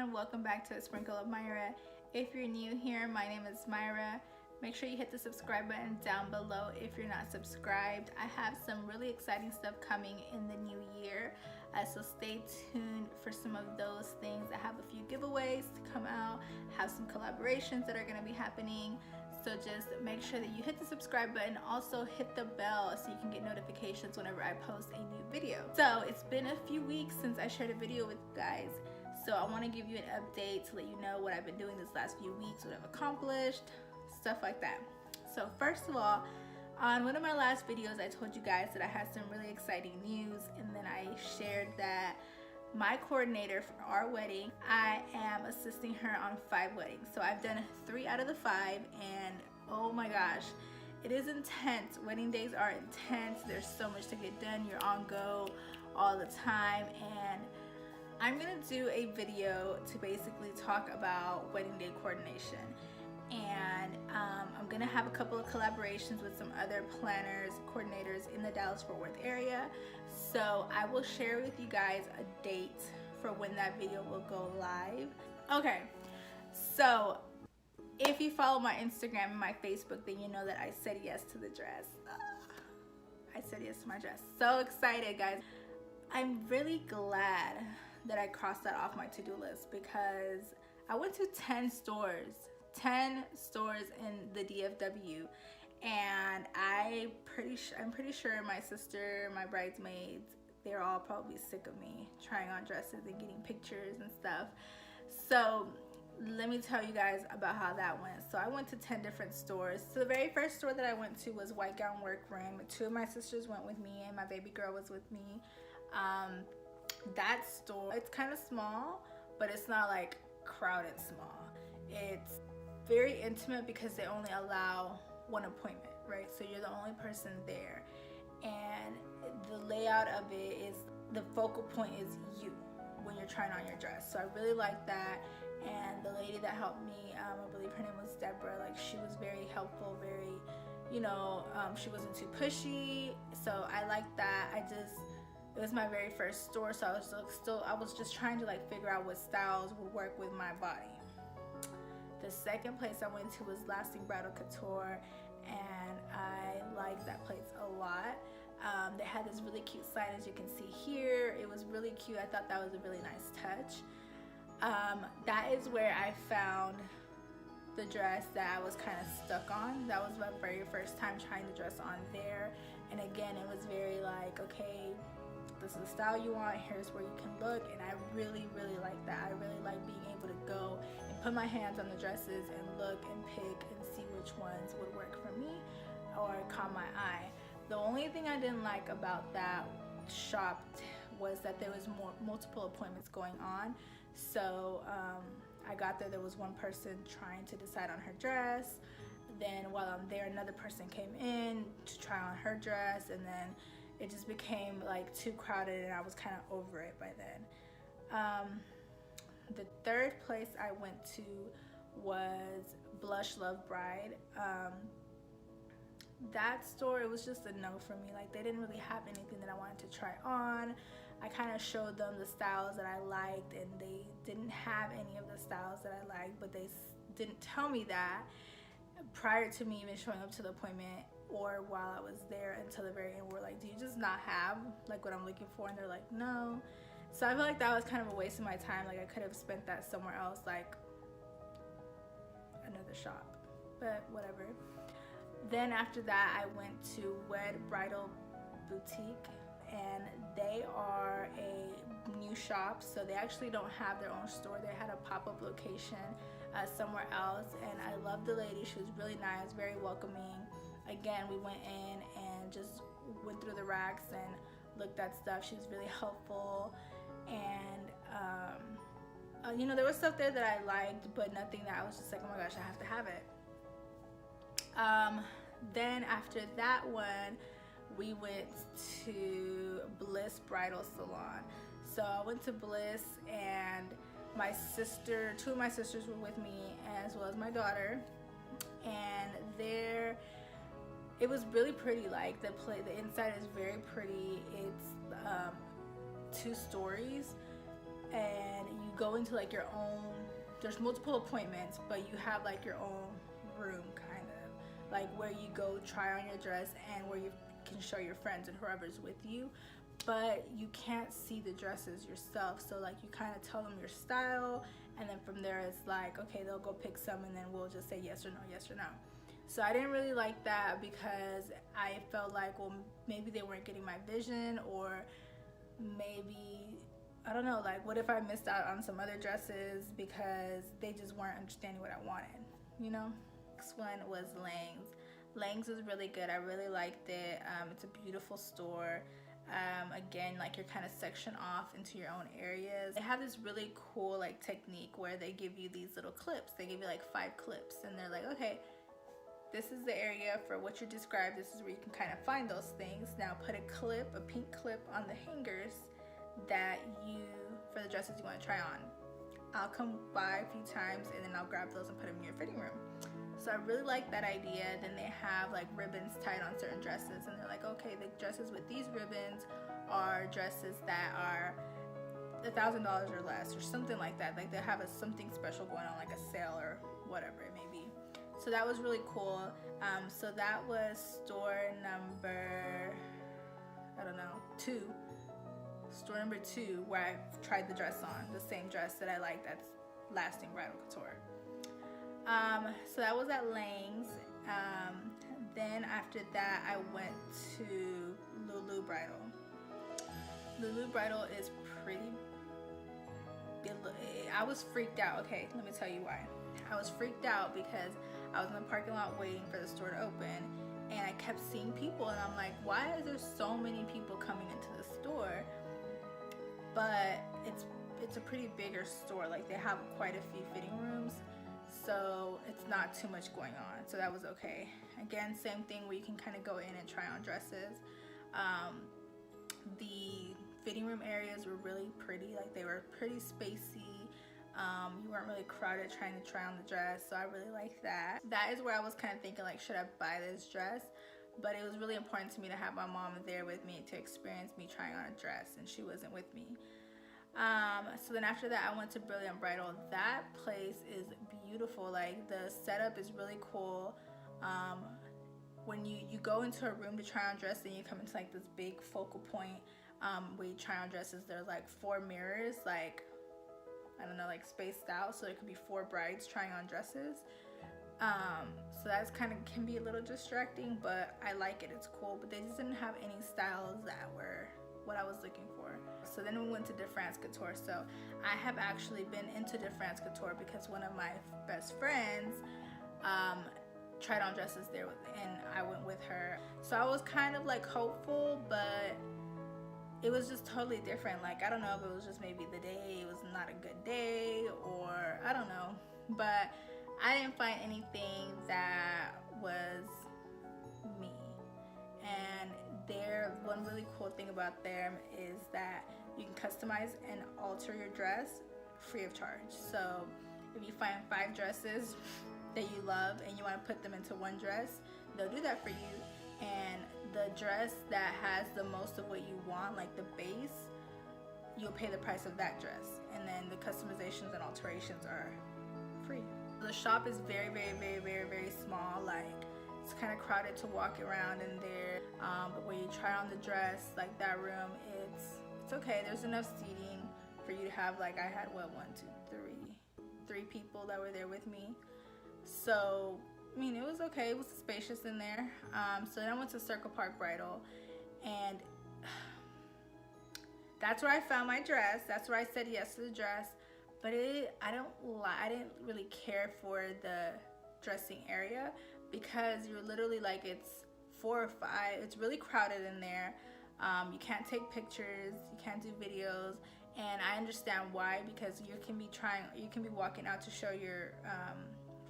everyone, welcome back to A Sprinkle of Myra. If you're new here, my name is Myra. Make sure you hit the subscribe button down below if you're not subscribed. I have some really exciting stuff coming in the new year, so stay tuned for some of those things. I have a few giveaways to come out, have some collaborations that are going to be happening. So just make sure that you hit the subscribe button, also hit the bell so you can get notifications whenever I post a new video. So it's been a few weeks since I shared a video with you guys. So I want to give you an update to let you know what I've been doing this last few weeks, what I've accomplished, stuff like that. So first of all, on one of my last videos, I told you guys that I had some really exciting news, and then I shared that my coordinator for our wedding, I am assisting her on 5 weddings. So I've done 3 out of the 5, and oh my gosh, it is intense. Wedding days are intense. There's so much to get done. You're on go all the time, and I'm gonna do a video to basically talk about wedding day coordination. And I'm gonna have a couple of collaborations with some other planners, coordinators in the Dallas-Fort Worth area. So I will share with you guys a date for when that video will go live. Okay, so if you follow my Instagram and my Facebook, then you know that I said yes to the dress. I said yes to my dress. So excited, guys. I'm really glad that I crossed that off my to-do list, because I went to 10 stores in the DFW, and I'm pretty sure my sister, my bridesmaids, they're all probably sick of me trying on dresses and getting pictures and stuff. So let me tell you guys about how that went. So I went to 10 different stores. So the very first store that I went to was White Gown Workroom. 2 of my sisters went with me, and my baby girl was with me. That store, it's kind of small, but it's not like crowded small. It's very intimate because they only allow 1 appointment, right? So you're the only person there, and the layout of it is, the focal point is you when you're trying on your dress. So I really like that. And the lady that helped me, I believe her name was Deborah, like, she was very helpful, very, you know, she wasn't too pushy. So I liked that. It was my very first store, so I was just trying to like figure out what styles would work with my body. The second place I went to was Lasting Bridal Couture, and I liked that place a lot. They had this really cute sign, as you can see here. It was really cute. I thought that was a really nice touch. That is where I found the dress that I was kind of stuck on. That was my very first time trying the dress on there. And again, it was very like, okay, this is the style you want, here's where you can look. And I really like that. I really like being able to go and put my hands on the dresses and look and pick and see which ones would work for me or caught my eye. The only thing I didn't like about that shop was that there was multiple appointments going on. So I got there was one person trying to decide on her dress. Then while I'm there, another person came in to try on her dress, and then it just became like too crowded, and I was kind of over it by then. The third place I went to was Blush Love Bride. That store, it was just a no for me. Like, they didn't really have anything that I wanted to try on. I kind of showed them the styles that I liked, and they didn't have any of the styles that I liked, but they didn't tell me that prior to me even showing up to the appointment, or while I was there until the very end. We're like, do you just not have like what I'm looking for? And they're like, no. So I feel like that was kind of a waste of my time. Like, I could have spent that somewhere else, like another shop, but whatever. Then after that, I went to WED Bridal Boutique, and they are a new shop, so they actually don't have their own store. They had a pop-up location somewhere else, and I loved the lady. She was really nice, very welcoming. Again, we went in and just went through the racks and looked at stuff. She was really helpful, and you know, there was stuff there that I liked, but nothing that I was just like, oh my gosh, I have to have it. Then after that one, we went to Bliss Bridal Salon. So I went to Bliss, and my sister, 2 of my sisters were with me, as well as my daughter. And there, it was really pretty. Like, the inside is very pretty. It's 2 stories, and you go into like your own, there's multiple appointments, but you have like your own room, kind of like where you go try on your dress and where you can show your friends and whoever's with you, but you can't see the dresses yourself. So like you kind of tell them your style, and then from there it's like, okay, they'll go pick some and then we'll just say yes or no, yes or no. So I didn't really like that because I felt like, well, maybe they weren't getting my vision, or maybe, I don't know, like what if I missed out on some other dresses because they just weren't understanding what I wanted, you know? Next one was Lang's. Lang's is really good. I really liked it. It's a beautiful store. Again, like you're kind of sectioned off into your own areas. They have this really cool like technique where they give you these little clips. They give you like 5 clips, and they're like, okay, this is the area for what you described. This is where you can kind of find those things. Now put a clip, a pink clip on the hangers that you, for the dresses you want to try on. I'll come by a few times and then I'll grab those and put them in your fitting room. So I really like that idea. Then they have like ribbons tied on certain dresses, and they're like, okay, the dresses with these ribbons are dresses that are $1,000 or less, or something like that. Like they have something special going on, like a sale or whatever it may be. So that was really cool. So that was store number, I don't know, 2. Store number 2, where I tried the dress on, the same dress that I liked at Lasting Bridal Couture. So that was at Lang's. Then after that, I went to Lulu Bridal. Lulu Bridal is pretty, I was freaked out. Okay, let me tell you why. I was freaked out because I was in the parking lot waiting for the store to open, and I kept seeing people, and I'm like, why is there so many people coming into the store? But it's a pretty bigger store. Like they have quite a few fitting rooms, so it's not too much going on, so that was okay. Again, same thing where you can kind of go in and try on dresses. The fitting room areas were really pretty, like they were pretty spacey. You weren't really crowded trying to try on the dress, so I really liked that. That is where I was kind of thinking like, should I buy this dress? But it was really important to me to have my mom there with me to experience me trying on a dress, and she wasn't with me. So then after that, I went to Brilliant Bridal. That place is beautiful. Like the setup is really cool. When you go into a room to try on dress, and you come into like this big focal point where you try on dresses. There's like 4 mirrors, like, I don't know, like spaced out, so there could be 4 brides trying on dresses. So that's kind of can be a little distracting, but I like it, it's cool. But they just didn't have any styles that were what I was looking for. So then we went to France Couture. So I have actually been into France Couture because one of my best friends tried on dresses there and I went with her. So I was kind of like hopeful, but it was just totally different. Like, I don't know if it was just maybe the day, it was not a good day, or I don't know, but I didn't find anything that was me. And one really cool thing about them is that you can customize and alter your dress free of charge. So if you find 5 dresses that you love and you want to put them into one dress, they'll do that for you. And the dress that has the most of what you want, like the base, you'll pay the price of that dress, and then the customizations and alterations are free. The shop is very, very, very, very, very small. Like, it's kind of crowded to walk around in there, but when you try on the dress, like that room, it's okay. There's enough seating for you to have, like, I had what, 3 people that were there with me. So I mean, it was okay. It was spacious in there. So then I went to Circle Park Bridal, and that's where I found my dress. That's where I said yes to the dress. But I didn't really care for the dressing area, because you're literally like, it's 4 or 5. It's really crowded in there. You can't take pictures. You can't do videos. And I understand why, because you can be walking out to show your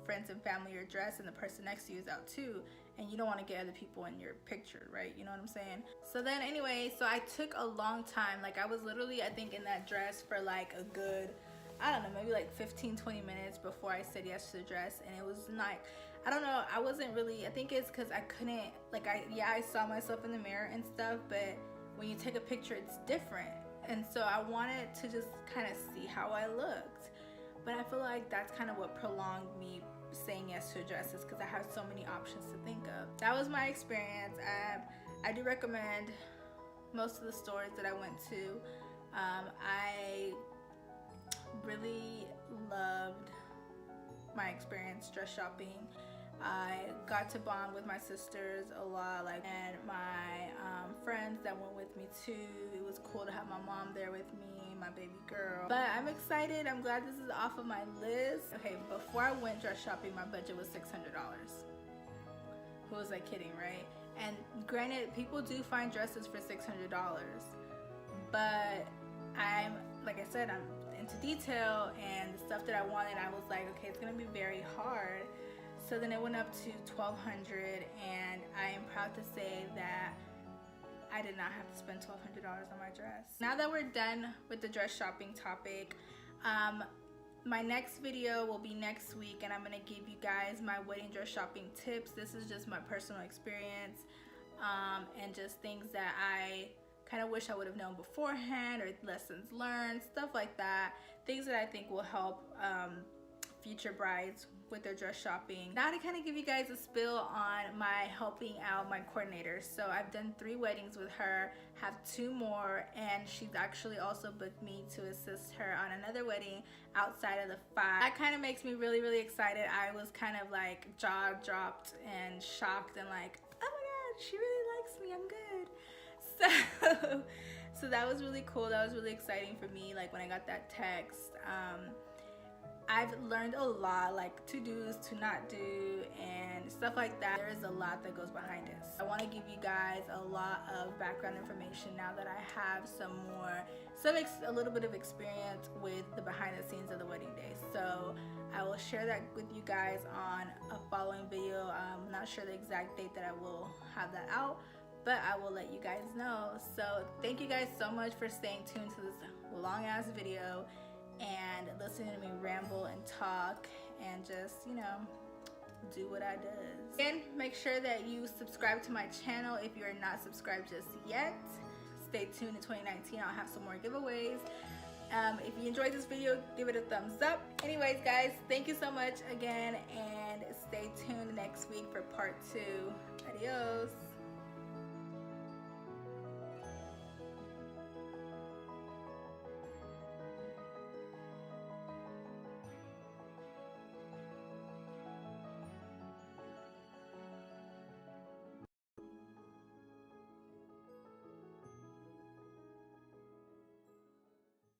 friends and family your dress, and the person next to you is out too, and you don't want to get other people in your picture, right? You know what I'm saying? So then anyway, so I took a long time. Like, I was literally, I think, in that dress for like a good, I don't know, maybe like 15-20 minutes before I said yes to the dress. And it was like, I don't know, I wasn't really, I think it's because I couldn't, like, I saw myself in the mirror and stuff, but when you take a picture, it's different. and so I wanted to just kind of see how I looked. But I feel like that's kind of what prolonged me saying yes to dresses, because I have so many options to think of. That was my experience. I do recommend most of the stores that I went to. I really loved my experience dress shopping. I got to bond with my sisters a lot, and my friends that went with me too. It was cool to have my mom there with me, my baby girl. But I'm excited. I'm glad this is off of my list. Okay, before I went dress shopping, my budget was $600. Who was I kidding, right? And granted, people do find dresses for $600, but like I said, I'm into detail, and the stuff that I wanted, I was like, okay, it's gonna be very hard. So then it went up to $1,200, and I am proud to say that I did not have to spend $1,200 on my dress. Now that we're done with the dress shopping topic, my next video will be next week, and I'm gonna give you guys my wedding dress shopping tips. This is just my personal experience, and just things that I kind of wish I would have known beforehand, or lessons learned, stuff like that. Things that I think will help future brides with their dress shopping. Now to kind of give you guys a spill on my helping out my coordinator. So I've done 3 weddings with her, have 2 more, and she's actually also booked me to assist her on another wedding outside of the 5. That kind of makes me really, really excited. I was kind of like jaw dropped and shocked and like, oh my god, she really likes me, I'm good. So that was really cool. That was really exciting for me, like when I got that text. I've learned a lot, like to do's, to not do, and stuff like that. There is a lot that goes behind this. I want to give you guys a lot of background information now that I have a little bit of experience with the behind the scenes of the wedding day. So I will share that with you guys on a following video. I'm not sure the exact date that I will have that out, but I will let you guys know. So thank you guys so much for staying tuned to this long ass video and listening to me ramble and talk and just, you know, do what I does. Again, make sure that you subscribe to my channel if you are not subscribed just yet. Stay tuned in 2019. I'll have some more giveaways. If you enjoyed this video, give it a thumbs up. Anyways, guys, thank you so much again, and stay tuned next week for part 2. Adios.